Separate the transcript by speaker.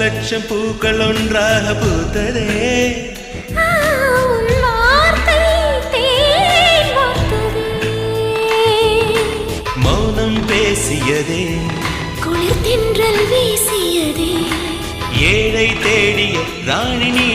Speaker 1: லட்சம் பூக்கள் ஒன்றாக பூத்ததே. மௌனம் பேசியதே,
Speaker 2: குளிர் தென்றல் வீசியதே,
Speaker 1: ஏழை தேடிய ராணி நீ